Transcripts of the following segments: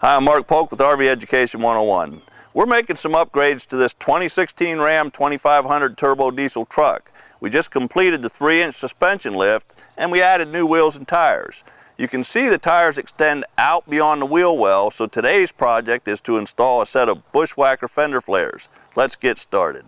Hi, I'm Mark Polk with RV Education 101. We're making some upgrades to this 2016 Ram 2500 turbo diesel truck. We just completed the 3-inch suspension lift and we added new wheels and tires. You can see the tires extend out beyond the wheel well, so today's project is to install a set of Bushwacker fender flares. Let's get started.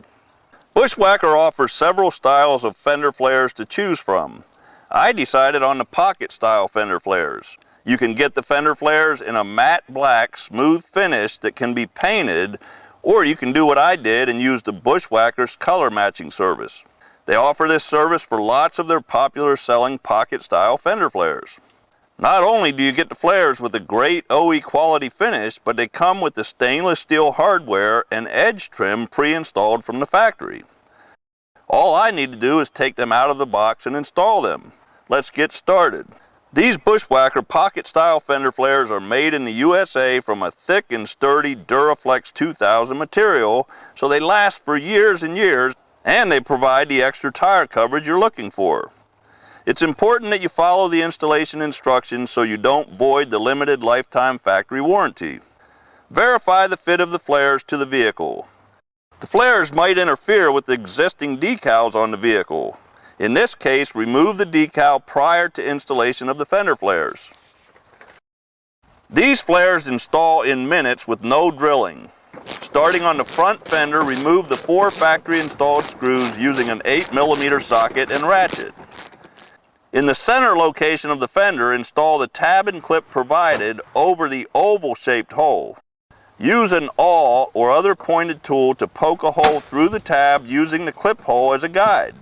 Bushwacker offers several styles of fender flares to choose from. I decided on the pocket style fender flares. You can get the fender flares in a matte black smooth finish that can be painted, or you can do what I did and use the Bushwacker's color matching service. They offer this service for lots of their popular selling pocket style fender flares. Not only do you get the flares with a great OE quality finish, but they come with the stainless steel hardware and edge trim pre-installed from the factory. All I need to do is take them out of the box and install them. Let's get started. These Bushwacker pocket style fender flares are made in the USA from a thick and sturdy Duraflex 2000 material, so they last for years and years, and they provide the extra tire coverage you're looking for. It's important that you follow the installation instructions so you don't void the limited lifetime factory warranty. Verify the fit of the flares to the vehicle. The flares might interfere with the existing decals on the vehicle. In this case, remove the decal prior to installation of the fender flares. These flares install in minutes with no drilling. Starting on the front fender, remove the 4 factory installed screws using an 8mm socket and ratchet. In the center location of the fender, install the tab and clip provided over the oval-shaped hole. Use an awl or other pointed tool to poke a hole through the tab using the clip hole as a guide.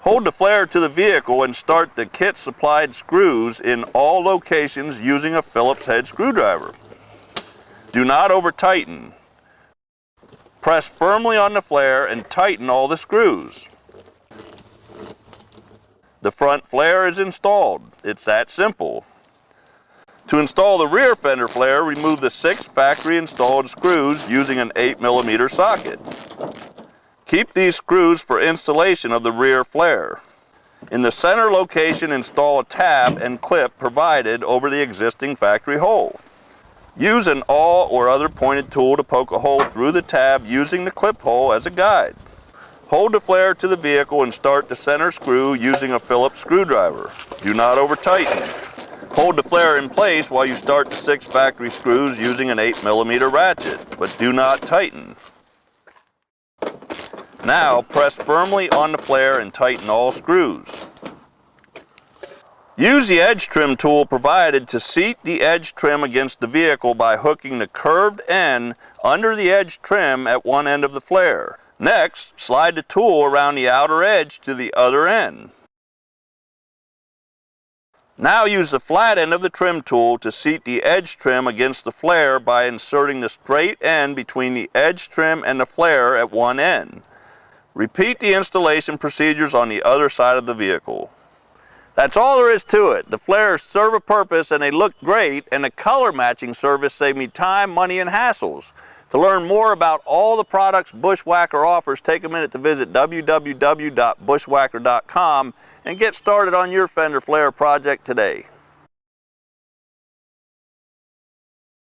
Hold the flare to the vehicle and start the kit-supplied screws in all locations using a Phillips head screwdriver. Do not over-tighten. Press firmly on the flare and tighten all the screws. The front flare is installed. It's that simple. To install the rear fender flare, remove the 6 factory-installed screws using an 8mm socket. Keep these screws for installation of the rear flare. In the center location, install a tab and clip provided over the existing factory hole. Use an awl or other pointed tool to poke a hole through the tab using the clip hole as a guide. Hold the flare to the vehicle and start the center screw using a Phillips screwdriver. Do not over-tighten. Hold the flare in place while you start the 6 factory screws using an 8mm ratchet, but do not tighten. Now press firmly on the flare and tighten all screws. Use the edge trim tool provided to seat the edge trim against the vehicle by hooking the curved end under the edge trim at one end of the flare. Next, slide the tool around the outer edge to the other end. Now use the flat end of the trim tool to seat the edge trim against the flare by inserting the straight end between the edge trim and the flare at one end. Repeat the installation procedures on the other side of the vehicle. That's all there is to it. The flares serve a purpose and they look great, and the color matching service saved me time, money, and hassles. To learn more about all the products Bushwacker offers, take a minute to visit www.bushwacker.com and get started on your fender flare project today.